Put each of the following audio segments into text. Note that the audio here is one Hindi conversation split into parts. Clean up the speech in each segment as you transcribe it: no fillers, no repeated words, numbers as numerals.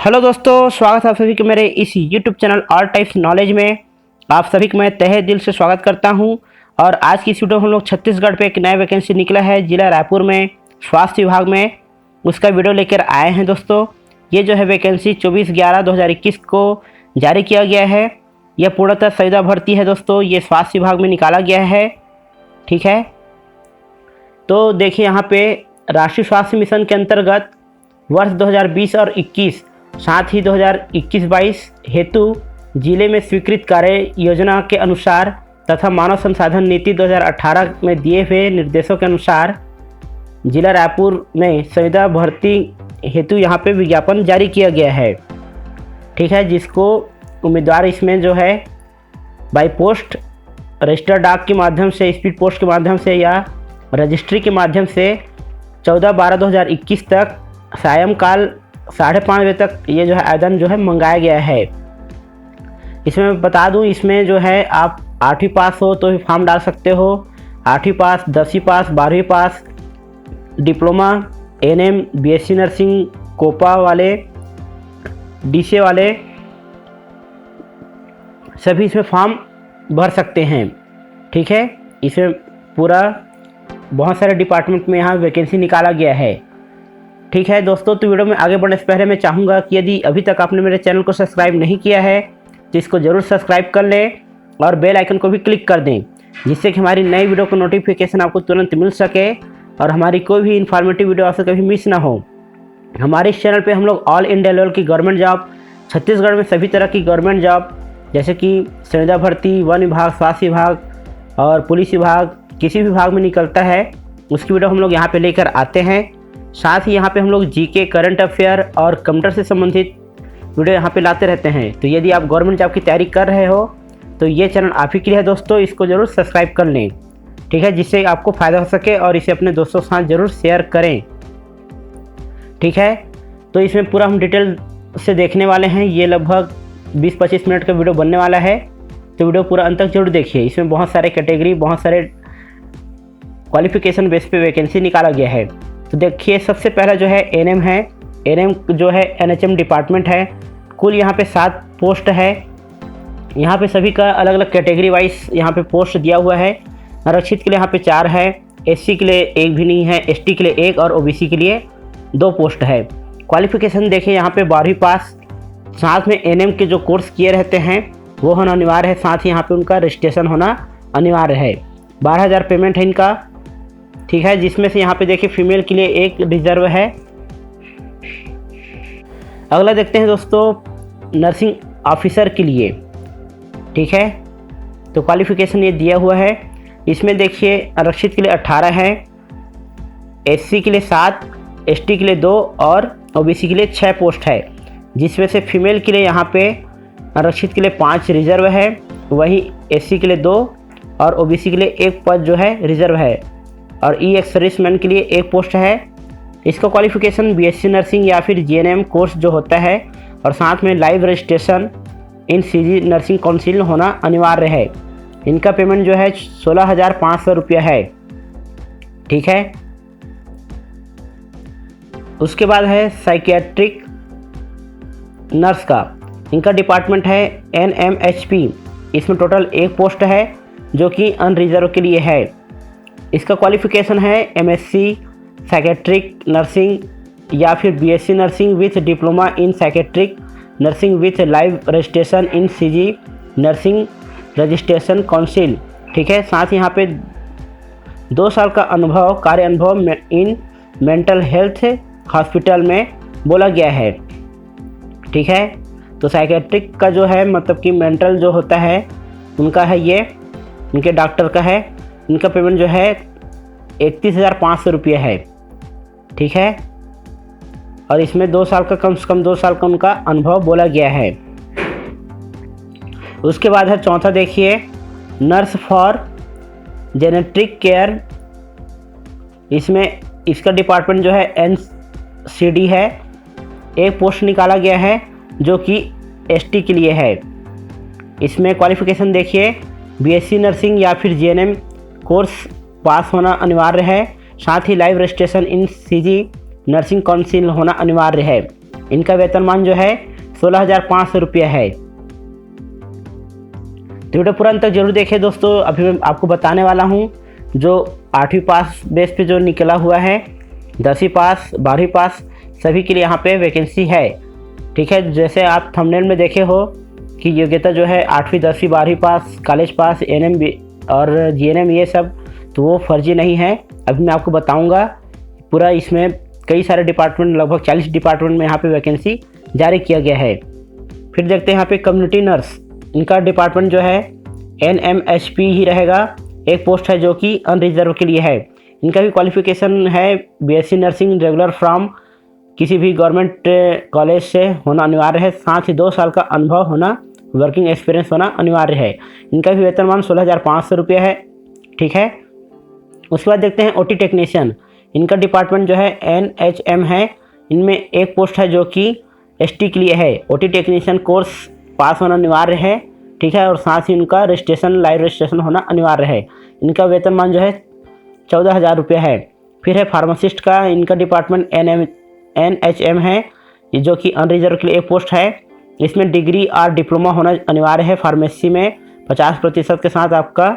हेलो दोस्तों, स्वागत है आप सभी के मेरे इस YouTube channel all types knowledge में। आप सभी को मैं तहे दिल से स्वागत करता हूं। और आज की इस वीडियो में हम लोग छत्तीसगढ़ पे एक नया वैकेंसी निकला है जिला रायपुर में स्वास्थ्य विभाग में, उसका वीडियो लेकर आए हैं दोस्तों। ये जो है वैकेंसी 24/11/2021 को जारी किया गया है। यह पूर्णतः संविदा भर्ती है दोस्तों, ये स्वास्थ्य विभाग में निकाला गया है। ठीक है, तो देखिए यहाँ पे राष्ट्रीय स्वास्थ्य मिशन के अंतर्गत वर्ष 2020 और 21 साथ ही 2021-22 हेतु जिले में स्वीकृत कार्य योजना के अनुसार तथा मानव संसाधन नीति 2018 में दिए हुए निर्देशों के अनुसार जिला रायपुर में संविदा भर्ती हेतु यहाँ पे विज्ञापन जारी किया गया है। ठीक है, जिसको उम्मीदवार इसमें जो है बाई पोस्ट रजिस्टर डाक के माध्यम से, स्पीड पोस्ट के माध्यम से या रजिस्ट्री के माध्यम से 14/12/2021 तक सायंकाल 5:30 बजे तक ये जो है आवेदन जो है मंगाया गया है। इसमें मैं बता दूं, इसमें जो है आप 8वीं पास हो तो फॉर्म डाल सकते हो। 8वीं पास, 10वीं पास, 12वीं पास, diploma, NM, BSc nursing, COPA वाले, डीसे वाले सभी इसमें फॉर्म भर सकते हैं। ठीक है, इसमें पूरा बहुत सारे डिपार्टमेंट में यहाँ वैकेंसी निकाला गया है। ठीक है दोस्तों, तो वीडियो में आगे बढ़ने से पहले मैं चाहूँगा कि यदि अभी तक आपने मेरे चैनल को सब्सक्राइब नहीं किया है तो इसको ज़रूर सब्सक्राइब कर लें और बेल आइकन को भी क्लिक कर दें, जिससे कि हमारी नई वीडियो का नोटिफिकेशन आपको तुरंत मिल सके और हमारी कोई भी इन्फॉर्मेटिव वीडियो आपसे कभी मिस ना हो। हमारे इस चैनल पे हम लोग ऑल इंडिया लेवल की गवर्नमेंट जॉब, छत्तीसगढ़ में सभी तरह की गवर्नमेंट जॉब जैसे कि संविदा भर्ती, वन विभाग, स्वास्थ्य विभाग और पुलिस विभाग, किसी भी विभाग में निकलता है उसकी वीडियो हम लोग यहाँ पे लेकर आते हैं। साथ ही यहाँ पे हम लोग जीके, करंट अफेयर और कंप्यूटर से संबंधित वीडियो यहाँ पे लाते रहते हैं। तो यदि आप गवर्नमेंट जॉब की तैयारी कर रहे हो तो ये चैनल आप ही के लिए है दोस्तों, इसको ज़रूर सब्सक्राइब कर लें। ठीक है, जिससे आपको फ़ायदा हो सके और इसे अपने दोस्तों के साथ ज़रूर शेयर करें। ठीक है, तो इसमें पूरा हम डिटेल से देखने वाले हैं। ये लगभग 20-25 मिनट का वीडियो बनने वाला है, तो वीडियो पूरा अंत तक जरूर देखिए। इसमें बहुत सारे कैटेगरी, बहुत सारे क्वालिफिकेशन बेस पे वैकेंसी निकाला गया है। तो देखिए, सबसे पहला जो है एनएम है। एनएम जो है एनएचएम डिपार्टमेंट है। कुल यहाँ पे 7 पोस्ट है। यहाँ पे सभी का अलग अलग कैटेगरी वाइज यहाँ पे पोस्ट दिया हुआ है। आरक्षित के लिए यहाँ पे 4 है, एससी के लिए 1 भी नहीं है, एसटी के लिए 1 और ओबीसी के लिए 2 पोस्ट है। क्वालिफिकेशन देखिए, यहाँ पे 12वीं पास, साथ में एनएम के जो कोर्स किए रहते हैं वो होना अनिवार्य है। साथ ही यहाँ पे उनका रजिस्ट्रेशन होना अनिवार्य है। 12,000 पेमेंट है इनका। ठीक है, जिसमें से यहाँ पे देखिए फीमेल के लिए 1 रिजर्व है। अगला देखते हैं दोस्तों नर्सिंग ऑफिसर के लिए। ठीक है, तो क्वालिफिकेशन ये दिया हुआ है। इसमें देखिए आरक्षित के लिए 18 है, एससी के लिए 7, एसटी के लिए 2 और ओबीसी के लिए 6 पोस्ट है। जिसमें से फीमेल के लिए यहाँ पे आरक्षित के लिए 5 रिजर्व है, वहीं एससी के लिए 2 और ओबीसी के लिए 1 पद जो है रिजर्व है। और ई एक्स सर्विसमैन के लिए 1 पोस्ट है। इसका क्वालिफिकेशन बीएससी नर्सिंग या फिर जीएनएम कोर्स जो होता है और साथ में live registration in CG nursing council होना अनिवार्य है। इनका पेमेंट जो है 16,500 रुपया है। ठीक है, उसके बाद है साइकियाट्रिक नर्स का। इनका डिपार्टमेंट है एनएमएचपी। इसमें टोटल 1 पोस्ट है जो कि अनरिजर्व के लिए है। इसका क्वालिफिकेशन है एमएससी साइकियाट्रिक नर्सिंग या फिर BSc nursing with diploma in psychiatric nursing with live registration in CG nursing registration council. ठीक है, साथ ही यहाँ पे 2 साल का अनुभव, कार्य अनुभव इन मेंटल हेल्थ हॉस्पिटल में बोला गया है। ठीक है, तो साइकियाट्रिक का जो है मतलब कि मेंटल जो होता है उनका है, ये उनके डॉक्टर का है। इनका पेमेंट जो है 31,500 रुपये है। ठीक है, और इसमें 2 साल का, कम से कम 2 साल का उनका अनुभव बोला गया है। उसके बाद है चौथा देखिए नर्स फॉर जेनेट्रिक केयर। इसमें इसका डिपार्टमेंट जो है एनसीडी है। 1 पोस्ट निकाला गया है जो कि एसटी के लिए है। इसमें क्वालिफिकेशन देखिए बीएससी नर्सिंग या फिर जीएनएम कोर्स पास होना अनिवार्य है। साथ ही live registration in CG nursing council होना अनिवार्य है। इनका वेतनमान जो है 16,500 रुपया है। तो वीडियो पूरा अंत तक जरूर देखें दोस्तों। अभी मैं आपको बताने वाला हूँ जो 8वीं पास बेस पे जो निकला हुआ है, 10वीं पास 12वीं पास सभी के लिए यहाँ पे वैकेंसी है। ठीक है, जैसे आप थंबनेल में देखे हो कि योग्यता जो है 8वीं 10वीं 12वीं पास, कॉलेज पास, एनएम और जीएनएम ये सब, तो वो फर्जी नहीं है। अभी मैं आपको बताऊंगा पूरा। इसमें कई सारे डिपार्टमेंट, लगभग 40 डिपार्टमेंट में यहाँ पे वैकेंसी जारी किया गया है। फिर देखते हैं यहाँ पे कम्युनिटी नर्स, इनका डिपार्टमेंट जो है एनएमएचपी ही रहेगा। एक पोस्ट है जो कि अनरिजर्व के लिए है। इनका भी क्वालिफिकेशन है बीएससी नर्सिंग रेगुलर फ्रॉम किसी भी गवर्नमेंट कॉलेज से होना अनिवार्य है। साथ ही 2 साल का अनुभव होना, वर्किंग एक्सपीरियंस होना अनिवार्य है। इनका भी वेतनमान 16,500 रुपये है। ठीक है, उसके बाद देखते हैं ओटी टेक्नीशियन। इनका डिपार्टमेंट जो है एनएचएम है। इनमें एक पोस्ट है जो कि एसटी के लिए है। ओटी टेक्नीशियन कोर्स पास होना अनिवार्य है। ठीक है, और साथ ही उनका रजिस्ट्रेशन, लाइव रजिस्ट्रेशन होना अनिवार्य है। इनका वेतनमान जो है 14,000 रुपये है। फिर है फार्मासिस्ट का, इनका डिपार्टमेंट एनएचएम है, जो कि अनरिजर्व के लिए एक पोस्ट है। इसमें डिग्री और डिप्लोमा होना अनिवार्य है। फार्मेसी में 50% के साथ आपका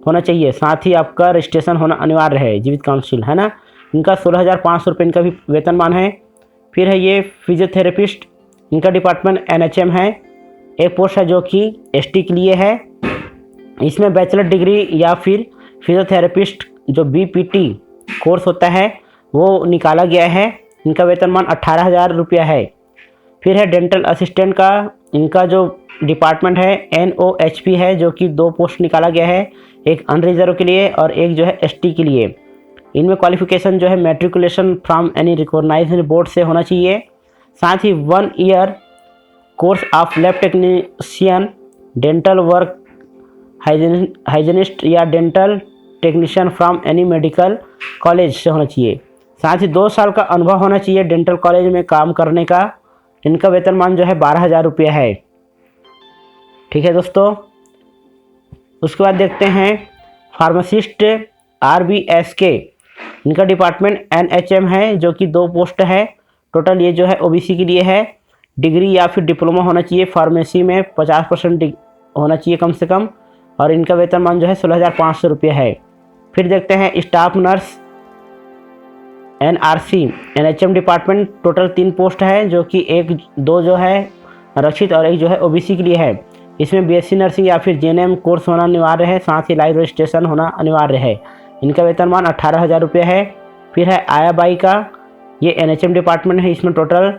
होना चाहिए। साथ ही आपका रजिस्ट्रेशन होना अनिवार्य है, जीवित काउंसिल है ना। इनका 16,500 रुपये इनका भी वेतनमान है। फिर है ये फिजियोथेरेपिस्ट, इनका डिपार्टमेंट एनएचएम है। एक पोस्ट है जो कि एसटी के लिए है। इसमें बैचलर डिग्री या फिर फिजियोथेरेपिस्ट जो बीपीटी कोर्स होता है वो निकाला गया है। इनका वेतनमान 18,000 रुपया है। फिर है डेंटल असिस्टेंट का, इनका जो डिपार्टमेंट है एनओएचपी है, जो कि 2 पोस्ट निकाला गया है, एक अनरिजर्व के लिए और एक जो है एसटी के लिए। इनमें क्वालिफिकेशन जो है matriculation from any recognised board से होना चाहिए। साथ ही 1 year course of lab technician, dental work hygienist या dental technician from any medical college से होना चाहिए। साथ ही 2 साल का अनुभव होना चाहिए डेंटल कॉलेज में काम करने का। इनका वेतनमान जो है 12,000 रुपया है। ठीक है दोस्तों, उसके बाद देखते हैं फार्मासिस्ट आरबीएसके, इनका डिपार्टमेंट एनएचएम है, जो कि 2 पोस्ट है। टोटल ये जो है ओबीसी के लिए है। डिग्री या फिर डिप्लोमा होना चाहिए। फार्मेसी में 50% होना चाहिए कम से कम। और इनका वेतनमान जो है 16,500 रुपये है। फिर देखते हैं staff nurse NRC NHM department, total 3 post है, जो कि 2 जो है आरक्षित और एक जो है ओबीसी के लिए है। इसमें बीएससी नर्सिंग या फिर जीएनएम कोर्स होना अनिवार्य है। साथ ही लाइव रजिस्ट्रेशन होना अनिवार्य है। इनका वेतनमान 18,000 रुपये है। फिर है आयाबाई का, ये एनएचएम डिपार्टमेंट है। इसमें टोटल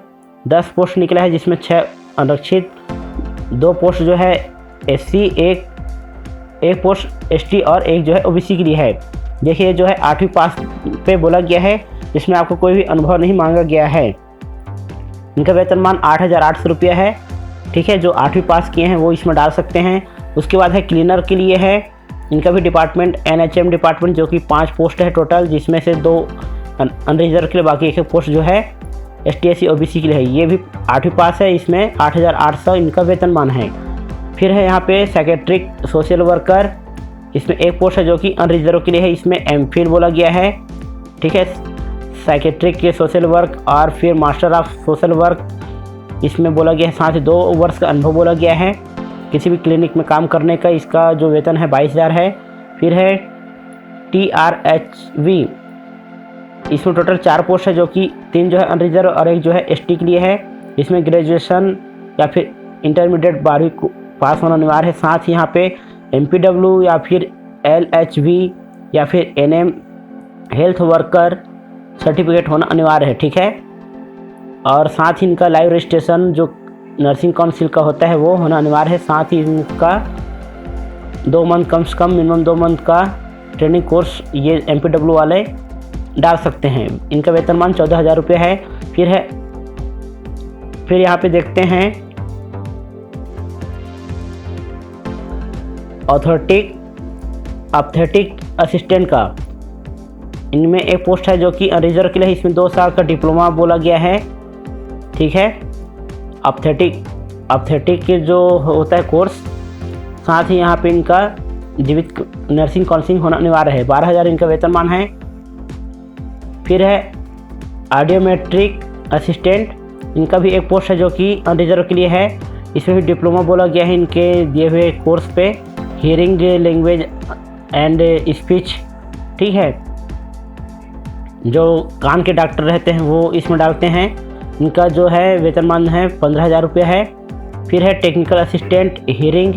10 पोस्ट निकला है, जिसमें 6 आरक्षित, 2 पोस्ट जो है एससी, एक पोस्ट एसटी और एक जो है ओबीसी के लिए है। देखिए जो है 8वीं पास पे बोला गया है, जिसमें आपको कोई भी अनुभव नहीं मांगा गया है। इनका वेतनमान 8,800 रुपया है। ठीक है, जो 8वीं पास किए हैं वो इसमें डाल सकते हैं। उसके बाद है क्लीनर के लिए है, इनका भी डिपार्टमेंट एनएचएम डिपार्टमेंट, जो कि 5 पोस्ट है टोटल, जिसमें से 2 अनरिजर्व के लिए, बाकी एक पोस्ट जो है एसटी एससी ओबीसी के लिए है। ये भी 8वीं पास है। इसमें 8,800 इनका वेतनमान है। फिर है यहाँ पे सेक्रेटरी सोशल वर्कर, इसमें एक पोस्ट है जो कि अनरिजर्व के लिए है। इसमें एमफिल बोला गया है। ठीक है, सेक्रेटरी के सोशल वर्क और फिर मास्टर ऑफ सोशल वर्क इसमें बोला गया है। साथ ही 2 वर्ष का अनुभव बोला गया है किसी भी क्लिनिक में काम करने का। इसका जो वेतन है 22,000 है। फिर है टीआरएचवी, इसमें टोटल 4 पोस्ट है, जो कि 3 जो है अनरिजर्व और एक जो है एसटी के लिए है। इसमें ग्रेजुएशन या फिर इंटरमीडिएट 12वीं को पास होना अनिवार्य है। साथ ही यहाँ पे एमपीडब्ल्यू या फिर एलएचवी या फिर एनएम हेल्थ वर्कर सर्टिफिकेट होना अनिवार्य है। ठीक है, और साथ ही इनका लाइव रजिस्ट्रेशन जो नर्सिंग काउंसिल का होता है वो होना अनिवार्य है। साथ ही इनका 2 मंथ कम से कम मिनिमम 2 मंथ का ट्रेनिंग कोर्स ये एमपीडब्ल्यू वाले डाल सकते हैं। इनका वेतनमान 14,000 रुपये है। फिर यहाँ पे देखते हैं ऑर्थोटिक असिस्टेंट का, इनमें एक पोस्ट है जो कि अनरिजर्व के लिए। इसमें 2 साल का डिप्लोमा बोला गया है। ठीक है, ऑर्थोटिक के जो होता है कोर्स। साथ ही यहाँ पे इनका जीवित नर्सिंग काउंसिलिंग होना अनिवार्य है। 12,000 इनका वेतनमान है। फिर है ऑडियोमेट्रिक असिस्टेंट, इनका भी एक पोस्ट है जो कि अनरिजर्व के लिए है। इसमें भी डिप्लोमा बोला गया है इनके दिए हुए कोर्स पे, हियरिंग लैंग्वेज एंड स्पीच। ठीक है, जो कान के डॉक्टर रहते हैं वो इसमें डालते हैं। इनका जो है वेतनमान है 15,000 रुपये है। फिर है technical assistant hearing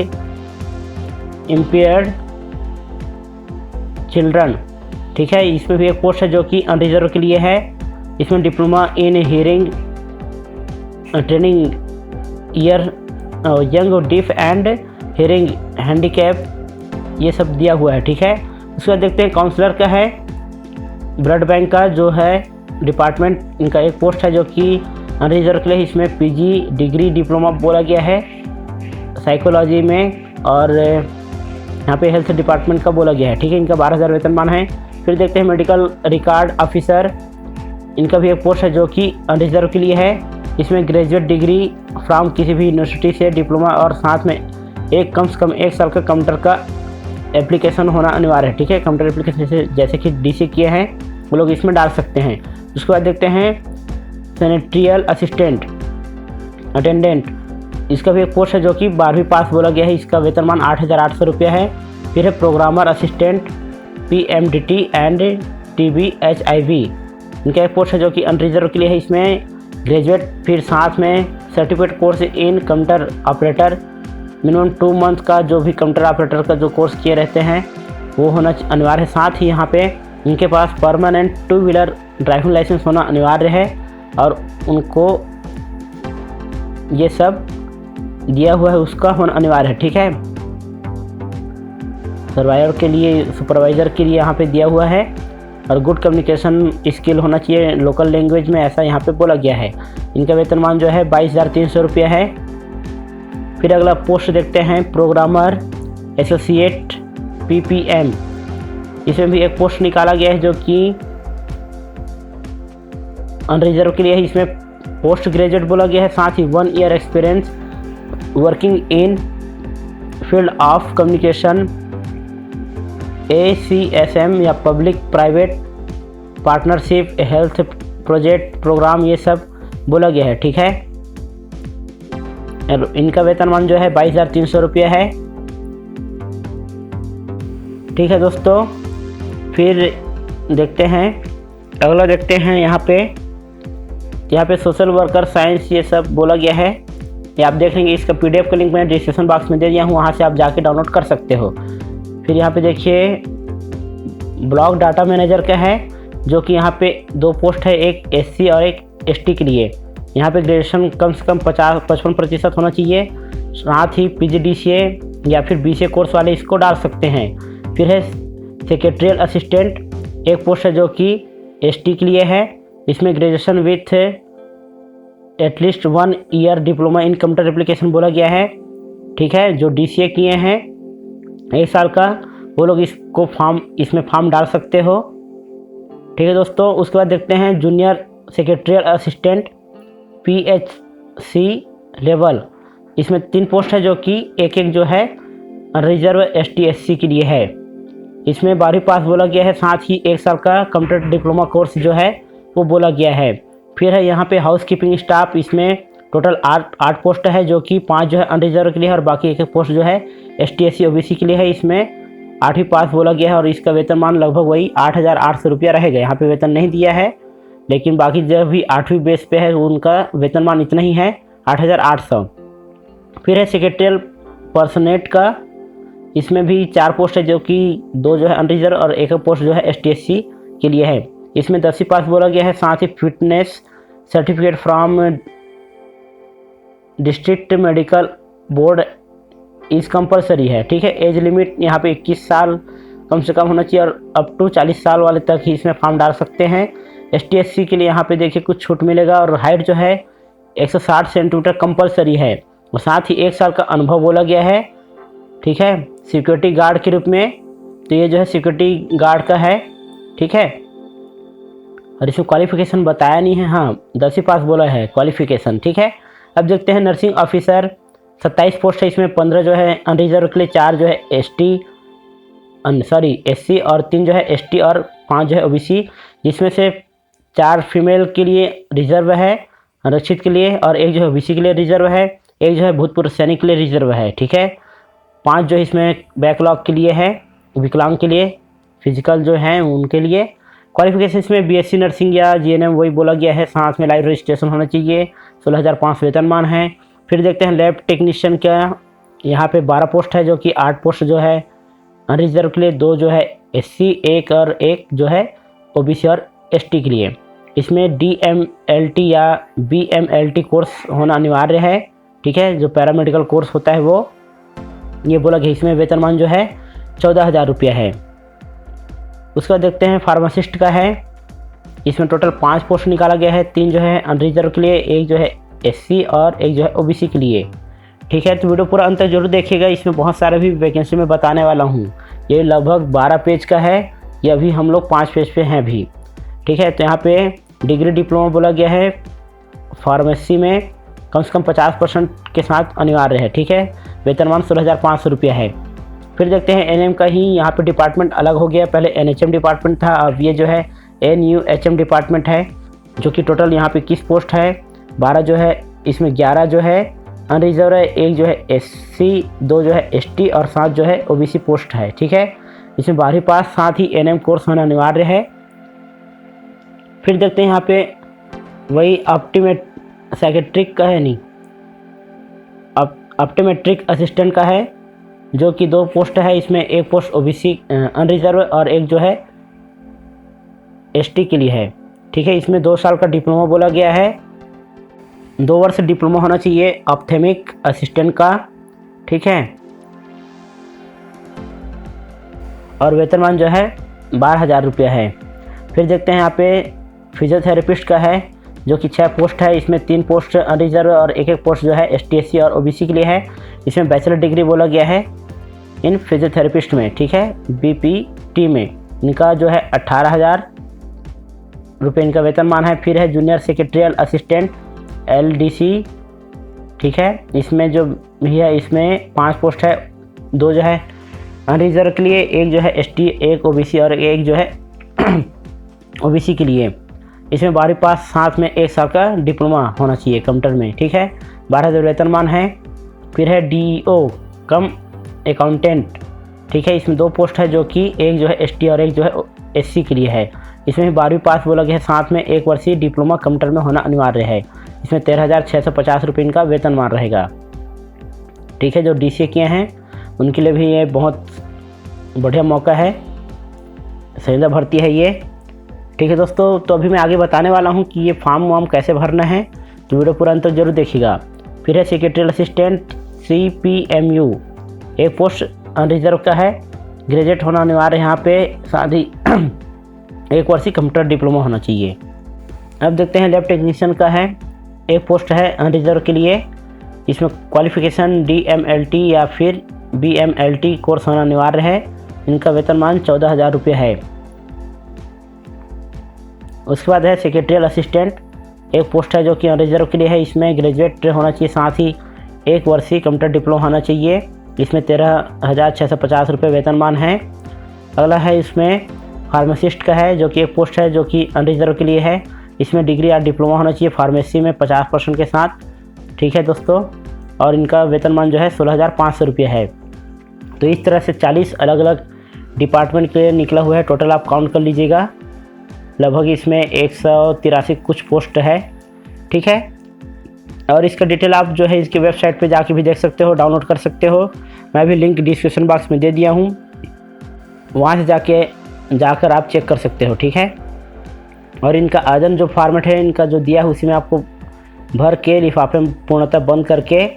impaired children. ठीक है, इसमें भी एक पोस्ट है जो कि अनरिजर्व के लिए है। इसमें diploma in hearing training year young diff and hearing handicap ये सब दिया हुआ है। ठीक है, उसके बाद देखते हैं काउंसलर का है। ब्लड बैंक का जो है डिपार्टमेंट, इनका एक पोस्ट है जो कि अनरिजर्व के लिए। इसमें पीजी डिग्री डिप्लोमा बोला गया है साइकोलॉजी में, और यहाँ पे हेल्थ डिपार्टमेंट का बोला गया है। ठीक है, इनका 12,000 वेतनमान है। फिर देखते हैं मेडिकल रिकॉर्ड ऑफिसर, इनका भी एक पोस्ट है जो कि अनरिजर्व के लिए है। इसमें ग्रेजुएट डिग्री फ्रॉम किसी भी यूनिवर्सिटी से डिप्लोमा और साथ में कम से कम 1 साल का कंप्यूटर का एप्लीकेशन होना अनिवार्य है। ठीक है, कंप्यूटर एप्लीकेशन जैसे कि डीसी किए हैं वो लोग इसमें डाल सकते हैं। उसके बाद देखते हैं सैनिटरियल असिस्टेंट अटेंडेंट, इसका भी एक पोस्ट है जो कि 12वीं पास बोला गया है। इसका वेतनमान 8,800 रुपये है। फिर है programmer assistant PMDT and TBHIV, इनका एक पोस्ट है जो कि अनरिजर्व के लिए है। इसमें ग्रेजुएट फिर साथ में certificate course in computer operator, minimum 2 month का जो भी कंप्यूटर ऑपरेटर का जो कोर्स किए रहते हैं वो होना अनिवार्य है। साथ ही यहाँ पे इनके पास परमानेंट 2 व्हीलर ड्राइविंग लाइसेंस होना अनिवार्य है, और उनको ये सब दिया हुआ है उसका होना अनिवार्य है। ठीक है, सुपरवाइज़र के लिए यहाँ पे दिया हुआ है, और गुड कम्युनिकेशन स्किल होना चाहिए लोकल लैंग्वेज में, ऐसा यहाँ पे बोला गया है। इनका वेतनमान जो है 22,300 रुपये है। फिर अगला पोस्ट देखते हैं प्रोग्रामर एसोसिएट PPM, इसमें भी एक पोस्ट निकाला गया है जो कि अनरिजर्व के लिए है। इसमें पोस्ट ग्रेजुएट बोला गया है, साथ ही 1 year experience working in field of communication ACSM या public private partnership health project program ये सब बोला गया है। ठीक है, इनका वेतनमान जो है 22,300 रुपये है। ठीक है दोस्तों, फिर देखते हैं अगला, देखते हैं यहाँ पे सोशल वर्कर साइंस ये सब बोला गया है। ये आप देख लेंगे, इसका PDF का लिंक मैंने डिस्क्रिप्शन बॉक्स में दे दिया हूँ, वहाँ से आप जाके डाउनलोड कर सकते हो। फिर यहाँ पे देखिए ब्लॉक डाटा मैनेजर का है, जो कि यहाँ पे 2 पोस्ट है, एक SC और एक ST के लिए। यहाँ पे ग्रेजुएशन कम से कम 55% होना चाहिए। साथ ही PGDCA या फिर BCA कोर्स वाले इसको डाल सकते हैं। फिर है सेक्रेटरियल असिस्टेंट, एक पोस्ट है जो कि ST के लिए है। इसमें graduation with at least 1 year diploma in computer application बोला गया है। ठीक है, जो DCA किए हैं 1 साल का, वो लोग इसमें फॉर्म डाल सकते हो। ठीक है दोस्तों, उसके बाद देखते हैं junior secretarial assistant PHC level, इसमें 3 पोस्ट है जो कि एक जो है रिजर्व ST/SC के लिए है। इसमें 12वीं पास बोला गया है, साथ ही 1 साल का कंप्यूटर डिप्लोमा कोर्स जो है वो बोला गया है। फिर है यहाँ पे हाउस कीपिंग स्टाफ, इसमें टोटल 8 पोस्ट है, जो कि 5 जो है अनरिजर्व के लिए है, और बाकी 1 पोस्ट जो है ST/SC OBC के लिए है। इसमें 8वीं पास बोला गया है, और इसका वेतनमान लगभग वही 8,800 रुपया रहेगा। यहाँ पे वेतन नहीं दिया है, लेकिन बाकी जो भी 8वीं बेस पे है उनका वेतनमान इतना ही है, 8,800। फिर है सेक्रेटरियल पर्सनेट का, इसमें भी 4 पोस्ट है, जो कि 2 जो है अनरिजर्व और 1 पोस्ट जो है ST/SC के लिए है। इसमें 10वीं पास बोला गया है, साथ ही fitness certificate from district medical board is compulsory है। ठीक है, एज लिमिट यहाँ पे 21 साल कम से कम होना चाहिए, और अप टू 40 साल वाले तक ही इसमें फॉर्म डाल सकते हैं। ST/SC के लिए यहाँ पे देखिए कुछ छूट मिलेगा, और हाइट जो है 160 सेंटीमीटर कंपलसरी है, और साथ ही 1 साल का अनुभव बोला गया है। ठीक है, सिक्योरिटी गार्ड के रूप में, तो ये जो है सिक्योरिटी गार्ड का है। ठीक है, और इसमें क्वालिफिकेशन बताया नहीं है, हाँ 10वीं पास बोला है क्वालिफिकेशन। ठीक है, अब देखते हैं नर्सिंग ऑफिसर, 27 पोस्ट है। इसमें 15 जो है अनरिजर्व के लिए, 4 जो है SC और 3 जो है ST और 5 जो है OBC, जिसमें से 4 फीमेल के लिए रिजर्व है आरक्षित के लिए, और एक जो है ओबीसी के लिए रिजर्व है, एक जो है भूतपूर्व सैनिक के लिए रिजर्व है। ठीक है, 5 जो इसमें बैकलॉग के लिए है, विकलांग के लिए, फिजिकल जो हैं उनके लिए। क्वालिफिकेशन इसमें बीएससी नर्सिंग या जीएनएम वही बोला गया है, साथ में लाइव रजिस्ट्रेशन होना चाहिए। 16,500 वेतनमान है। फिर देखते हैं लैब टेक्नीशियन का, यहाँ पे 12 पोस्ट है, जो कि 8 पोस्ट जो है अनरिजर्व के लिए, 2 जो है एससी, एक जो है ओबीसी और एसटी के लिए। इसमें डीएमएलटी या बीएमएलटी कोर्स होना अनिवार्य है। ठीक है, जो पैरामेडिकल कोर्स होता है वो, ये बोला गया। इसमें वेतनमान जो है 14,000 रुपया है। उसका देखते हैं फार्मासिस्ट का है। इसमें टोटल 5 पोस्ट निकाला गया है, 3 जो है अनरिजर्व के लिए, एक जो है एससी और एक जो है ओबीसी के लिए। ठीक है, तो वीडियो पूरा अंत तक जरूर देखिएगा, इसमें बहुत सारे भी वैकेंसी में बताने वाला हूँ। ये लगभग 12 पेज का है, ये अभी हम लोग 5 पेज पे हैं अभी। ठीक है, तो यहाँ पे डिग्री डिप्लोमा बोला गया है, फार्मेसी में कम से कम 50% के साथ अनिवार्य है। ठीक है, वेतनमान 16,500 रुपया है। फिर देखते हैं एनएम का ही, यहाँ पे डिपार्टमेंट अलग हो गया, पहले एनएचएम डिपार्टमेंट था, अब ये जो है एनयूएचएम डिपार्टमेंट है, जो कि टोटल यहाँ पे 21 पोस्ट है। 12 जो है इसमें 11 जो है अनरिजर्व है, एक जो है एससी, 2 जो है एसटी और 7 जो है ओबीसी पोस्ट है। ठीक है, इसमें 12वीं पास, साथ ही एनएम कोर्स होना अनिवार्य है। फिर देखते हैं यहाँ पे वही ऑप्टिमेट सेक्रेटरी का है, नहीं ऑप्टिमेट्रिक असिस्टेंट का है, जो कि 2 पोस्ट है। इसमें एक पोस्ट ओबीसी अनरिजर्व और एक जो है एसटी के लिए है। ठीक है, इसमें 2 साल का डिप्लोमा बोला गया है, 2 वर्ष डिप्लोमा होना चाहिए ऑप्थेमिक असिस्टेंट का। ठीक है, और वेतनमान जो है 12,000 रुपया है। फिर देखते हैं यहाँ पे फिजियोथेरेपिस्ट का है, जो कि 6 पोस्ट है। इसमें 3 पोस्ट अनरिजर्व और एक पोस्ट जो है एसटी, एससी और ओबीसी के लिए है। इसमें बैचलर डिग्री बोला गया है इन फिजियोथेरेपिस्ट में। ठीक है, बीपीटी में इनका जो है 18,000 रुपये इनका वेतनमान है। फिर है जूनियर सेक्रेटरियल असिस्टेंट एलडीसी। ठीक है, इसमें जो भी है इसमें 5 पोस्ट है, 2 जो है अनरिजर्व के लिए, एक जो है एसटी, एक ओबीसी और एक जो है ओबीसी के लिए। इसमें 12वीं पास, साथ में 1 साल का डिप्लोमा होना चाहिए कंप्यूटर में। ठीक है, 12,000 वेतनमान है। फिर है डीओ कम अकाउंटेंट। ठीक है, इसमें 2 पोस्ट है, जो कि एक जो है एसटी और एक जो है एससी के लिए है। इसमें 12वीं पास बोला गया है, साथ में 1 वर्षीय डिप्लोमा कंप्यूटर में होना अनिवार्य है। इसमें 13,650 रुपये इनका वेतनमान रहेगा। ठीक है, जो डीसीए किए हैं उनके लिए भी ये बहुत बढ़िया मौका है, संविदा भर्ती है ये। ठीक है दोस्तों, तो अभी मैं आगे बताने वाला हूँ कि ये फॉर्म वार्म कैसे भरना है, तो वीडियो पूरा अंत तक जरूर देखिएगा। फिर है सेक्रेटरियल असिस्टेंट सीपीएमयू, एक पोस्ट अनरिजर्व का है, ग्रेजुएट होना अनिवार्य है यहाँ पे, साथ ही 1 वर्षीय कंप्यूटर डिप्लोमा होना चाहिए। अब देखते हैं लैब टेक्नीशियन का है, एक पोस्ट है अनरिजर्व के लिए। इसमें क्वालिफिकेशन डीएमएलटी या फिर बीएमएलटी कोर्स होना अनिवार्य है। इनका वेतनमान 14,000 रुपये है। उसके बाद है सेक्रेटरियल असिस्टेंट, एक पोस्ट है जो कि अनरिजर्व के लिए है। इसमें ग्रेजुएट होना चाहिए, साथ ही 1 वर्षीय कंप्यूटर डिप्लोमा होना चाहिए। इसमें 13,650 रुपये वेतनमान है। अगला है इसमें फार्मासिस्ट का है, जो कि एक पोस्ट है जो कि अनरिजर्व के लिए है। इसमें डिग्री या डिप्लोमा होना चाहिए फार्मेसी में 50% के साथ। ठीक है दोस्तों, और इनका वेतनमान जो है 16,500 रुपये है। तो इस तरह से 40 अलग अलग डिपार्टमेंट के निकला हुआ है, टोटल आप काउंट कर लीजिएगा। लगभग इसमें 183 कुछ पोस्ट है। ठीक है, और इसका डिटेल आप जो है इसकी वेबसाइट पे जाके भी देख सकते हो, डाउनलोड कर सकते हो। मैं भी लिंक डिस्क्रिप्शन बॉक्स में दे दिया हूँ, वहाँ से जाकर आप चेक कर सकते हो। ठीक है, और इनका आवेदन जो फॉर्मेट है इनका जो दिया है उसी में आपको भर के लिफाफे में पूर्णतः बंद करके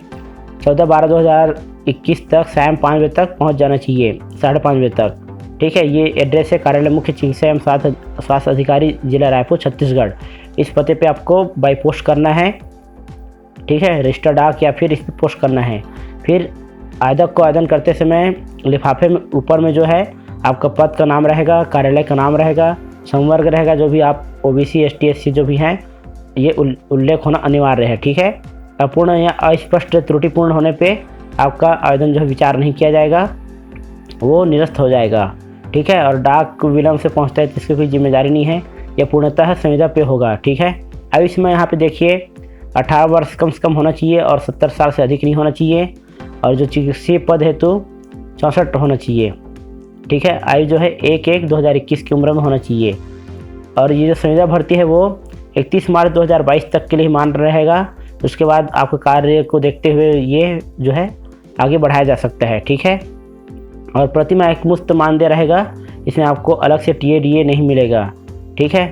14/12/2021 तक शाम 5 बजे तक पहुँच जाना चाहिए, 5:30 बजे तक। ठीक है, ये एड्रेस है कार्यालय मुख्य चिकित्सा एवं स्वास्थ्य अधिकारी जिला रायपुर छत्तीसगढ़। इस पते पे आपको बाई पोस्ट करना है। ठीक है, रजिस्टर्ड डाक या फिर इस पर पोस्ट करना है। फिर आवेदक को आवेदन करते समय लिफाफे में ऊपर में जो है आपका पद का नाम रहेगा, कार्यालय का नाम रहेगा, संवर्ग रहेगा, जो भी आप ओबीसी एसटी एससी जो भी हैं ये उल्लेख होना अनिवार्य है। ठीक है, अपूर्ण या अस्पष्ट त्रुटिपूर्ण होने पे आपका आवेदन जो है विचार नहीं किया जाएगा, वो निरस्त हो जाएगा। ठीक है, और डाक विलम्ब से पहुंचता है तो इसकी कोई जिम्मेदारी नहीं है, यह पूर्णतः संविदा पे होगा। ठीक है, अब इसमें यहाँ पे देखिए 18 वर्ष कम से कम होना चाहिए और 70 साल से अधिक नहीं होना चाहिए। और जो चिकित्सीय पद है तो 64 होना चाहिए। ठीक है, आयु जो है 1/1/2021 की उम्र में होना चाहिए। और ये जो संविदा भर्ती है वो 31 मार्च 2022 तक के लिए मान रहेगा। उसके बाद आपके कार्य को देखते हुए ये जो है आगे बढ़ाया जा सकता है। ठीक है, और प्रतिमाह एक मुफ्त मानदेय रहेगा, इसमें आपको अलग से टीए नहीं मिलेगा। ठीक है,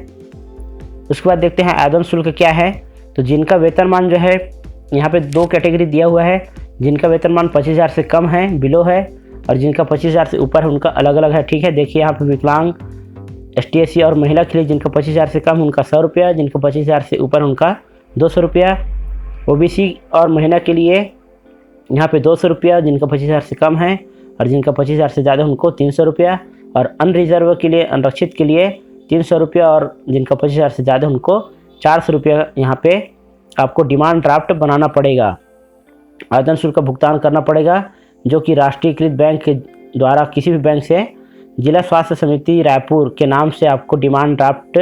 उसके बाद देखते हैं आवेदन शुल्क क्या है। तो जिनका वेतनमान जो है यहाँ पे 2 कैटेगरी दिया हुआ है। जिनका वेतनमान 25,000 से कम है, बिलो है, और जिनका 25,000 से ऊपर है उनका अलग अलग है। ठीक है, देखिए यहाँ पे विकलांग, ST/SC और महिला के लिए जिनका 25,000 से कम उनका 100 रुपया, जिनका 25,000 से ऊपर उनका 200 रुपया। OBC और महिला के लिए यहाँ पे 200 रुपया, जिनका 25,000 से कम है, और जिनका 25,000 से ज़्यादा उनको 300 रुपया। और अनरिजर्व के लिए, अनरक्षित के लिए 300 रुपया, और जिनका 25,000 से ज़्यादा उनको 400 रुपया यहाँ पे आपको डिमांड ड्राफ्ट बनाना पड़ेगा। आवेदन शुल्क का भुगतान करना पड़ेगा, जो कि राष्ट्रीयकृत बैंक के द्वारा किसी भी बैंक से जिला स्वास्थ्य समिति रायपुर के नाम से आपको डिमांड ड्राफ्ट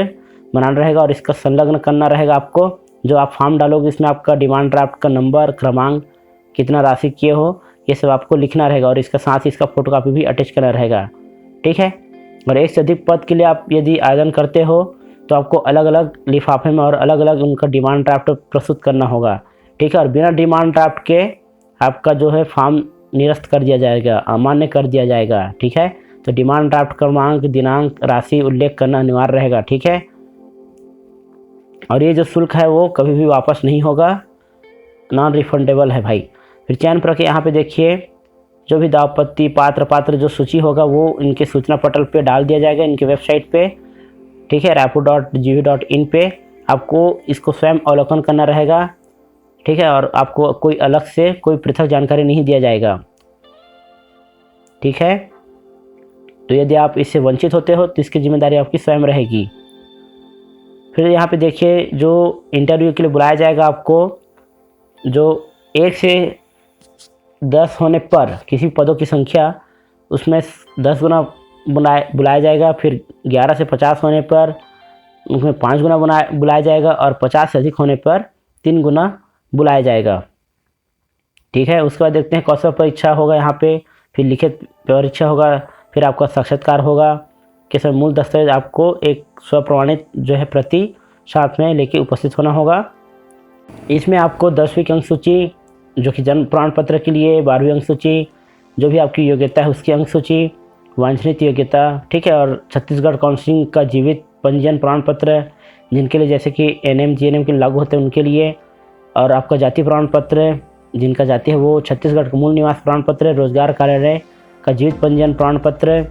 बनाना रहेगा और इसका संलग्न करना रहेगा। आपको जो आप फॉर्म डालोगे इसमें आपका डिमांड ड्राफ्ट का नंबर, क्रमांक, कितना राशि किए हो, ये सब आपको लिखना रहेगा और इसका साथ ही इसका फोटोकॉपी भी अटैच करना रहेगा। ठीक है, और एक से अधिक पद के लिए आप यदि आवेदन करते हो तो आपको अलग अलग लिफाफे में और अलग अलग उनका डिमांड ड्राफ्ट प्रस्तुत करना होगा। ठीक है, और बिना डिमांड ड्राफ्ट के आपका जो है फॉर्म निरस्त कर दिया जाएगा, अमान्य कर दिया जाएगा। ठीक है, तो डिमांड ड्राफ्ट क्रमांक, दिनांक, राशि उल्लेख करना अनिवार्य रहेगा। ठीक है, और ये जो शुल्क है वो कभी भी वापस नहीं होगा, नॉन रिफंडेबल है भाई। फिर चयन प्रक्रिया यहाँ पे देखिए, जो भी दावपत्ती पात्र जो सूची होगा वो इनके सूचना पटल पे डाल दिया जाएगा, इनके वेबसाइट पे। ठीक है, raipur.gov.in पे आपको इसको स्वयं अवलोकन करना रहेगा। ठीक है, और आपको कोई अलग से कोई पृथक जानकारी नहीं दिया जाएगा। ठीक है, तो यदि आप इससे वंचित होते हो तो इसकी जिम्मेदारी आपकी स्वयं रहेगी। फिर यहाँ पे देखिए, जो इंटरव्यू के लिए बुलाया जाएगा आपको, जो 1 से 10 होने पर किसी पदों की संख्या उसमें 10 गुना बुलाया जाएगा। फिर 11 से 50 होने पर उसमें 5 गुना बुलाया जाएगा, और 50 से अधिक होने पर 3 गुना बुलाया जाएगा। ठीक है, उसके बाद देखते हैं कौशल परीक्षा होगा यहाँ पे, फिर लिखित परीक्षा होगा, फिर आपका साक्षात्कार होगा। कि सब मूल दस्तावेज आपको एक स्वप्रमाणित जो है प्रति साथ में लेके उपस्थित होना होगा। इसमें आपको 10वीं की अंक सूची, जो कि जन्म प्रमाण पत्र के लिए, 12वीं अंक सूची, जो भी आपकी योग्यता है उसकी अंक सूची, वांछनीय योग्यता। ठीक है, और छत्तीसगढ़ काउंसिलिंग का जीवित पंजीयन प्रमाण पत्र, जिनके लिए जैसे कि NM GNM के लागू होते हैं उनके लिए, और आपका जाति प्रमाण पत्र, जिनका जाति है वो छत्तीसगढ़ का मूल निवास प्रमाण पत्र, रोजगार कार्यालय का जीवित पंजीयन प्रमाण पत्र,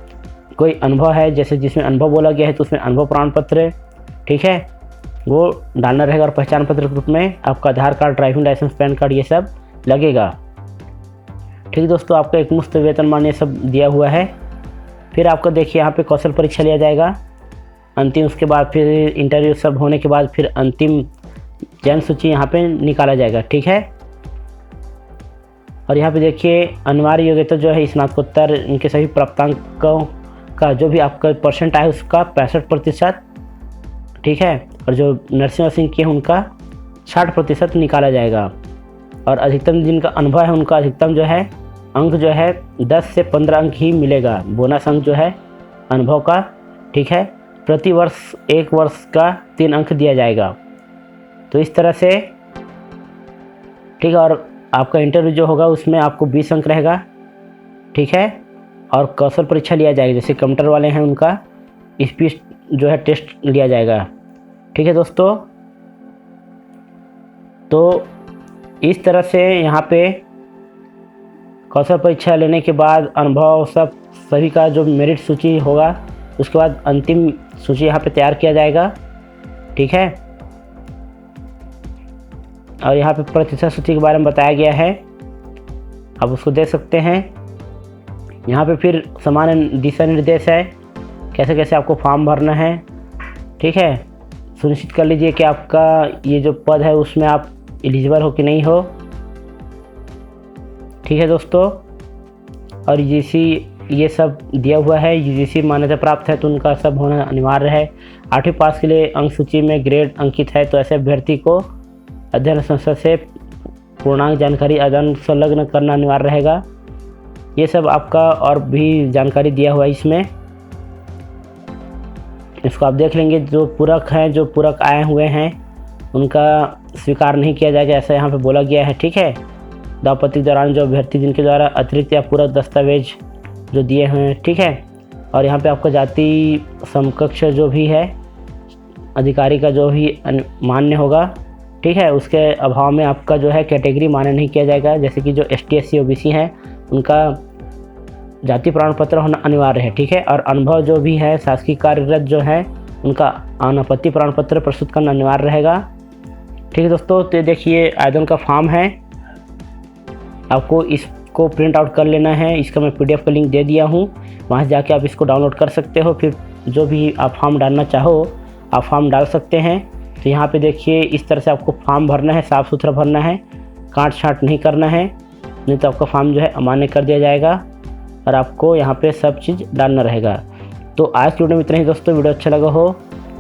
कोई अनुभव है जैसे जिसमें अनुभव बोला गया है तो उसमें अनुभव प्रमाण पत्र। ठीक है, वो डालना रहेगा, और पहचान पत्र के रूप में आपका Aadhaar card, driving licence, PAN card ये सब लगेगा। ठीक है दोस्तों, आपका एक मुफ्त वेतनमान ये सब दिया हुआ है। फिर आपको देखिए यहाँ पे कौशल परीक्षा लिया जाएगा अंतिम, उसके बाद फिर इंटरव्यू सब होने के बाद फिर अंतिम चयन सूची यहाँ पे निकाला जाएगा। ठीक है, और यहाँ पे देखिए अनिवार्य योग्यता जो है स्नातकोत्तर, इनके सभी प्राप्तांकों का जो भी आपका परसेंट आए उसका 65%। ठीक है, और जो नर्सिंग के हैं उनका 60% निकाला जाएगा। और अधिकतम जिनका अनुभव है उनका अधिकतम जो है अंक जो है 10 से 15 अंक ही मिलेगा, बोनस अंक जो है अनुभव का। ठीक है, प्रति वर्ष 1 वर्ष का 3 अंक दिया जाएगा। तो इस तरह से ठीक है, और आपका इंटरव्यू जो होगा उसमें आपको 20 अंक रहेगा। ठीक है, और कौशल परीक्षा लिया जाएगा, जैसे कंप्यूटर वाले हैं उनका स्पीच जो है टेस्ट लिया जाएगा। ठीक है दोस्तों, तो इस तरह से यहाँ पे कौशल परीक्षा लेने के बाद अनुभव सब सभी का जो मेरिट सूची होगा उसके बाद अंतिम सूची यहाँ पे तैयार किया जाएगा। ठीक है, और यहाँ पे प्रतिशत सूची के बारे में बताया गया है, आप उसको देख सकते हैं। यहाँ पे फिर समान दिशा निर्देश है कैसे कैसे आपको फॉर्म भरना है। ठीक है, सुनिश्चित कर लीजिए कि आपका ये जो पद है उसमें आप एलिजिबल हो कि नहीं हो। ठीक है दोस्तों, और UGC ये सब दिया हुआ है, UGC मान्यता प्राप्त है तो उनका सब होना अनिवार्य है। 8वीं पास के लिए अंक सूची में ग्रेड अंकित है, तो ऐसे अभ्यर्थी को अध्ययन संस्था से पूर्णांक जानकारी आदान संलग्न करना अनिवार्य रहेगा। ये सब आपका और भी जानकारी दिया हुआ है इसमें, इसको आप देख लेंगे। जो पूरक हैं, जो पूरक आए हुए हैं उनका स्वीकार नहीं किया जाएगा, ऐसा यहाँ पे बोला गया है। ठीक है, दावपत्ती के दौरान जो अभ्यर्थी जिनके द्वारा अतिरिक्त या पूरक दस्तावेज जो दिए हुए हैं, ठीक है। और यहाँ पे आपका जाति समकक्ष जो भी है अधिकारी का जो भी मान्य होगा, ठीक है, उसके अभाव में आपका जो है कैटेगरी मान्य नहीं किया जाएगा। जैसे कि जो ST SC OBC हैं उनका जाति प्रमाण पत्र होना अनिवार्य है। ठीक है, और अनुभव जो भी है शासकीय कार्यरत जो है उनका अनापत्ति प्रमाण पत्र प्रस्तुत करना अनिवार्य रहेगा। ठीक है दोस्तों, तो देखिए आवेदन का फॉर्म है, आपको इसको प्रिंट आउट कर लेना है। इसका मैं PDF का लिंक दे दिया हूँ, वहाँ से जाके आप इसको डाउनलोड कर सकते हो। फिर जो भी आप फॉर्म डालना चाहो आप फॉर्म डाल सकते हैं। तो यहाँ पे देखिए इस तरह से आपको फॉर्म भरना है, साफ़ सुथरा भरना है, काट छाँट नहीं करना है, नहीं तो आपका फॉर्म जो है अमान्य कर दिया जाएगा और आपको यहाँ पे सब चीज़ डालना रहेगा। तो आज की वीडियो में इतना ही दोस्तों। वीडियो अच्छा लगा हो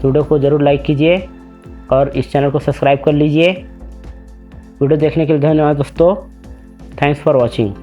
तो वीडियो को ज़रूर लाइक कीजिए और इस चैनल को सब्सक्राइब कर लीजिए। वीडियो देखने के लिए धन्यवाद दोस्तों। Thanks for watching.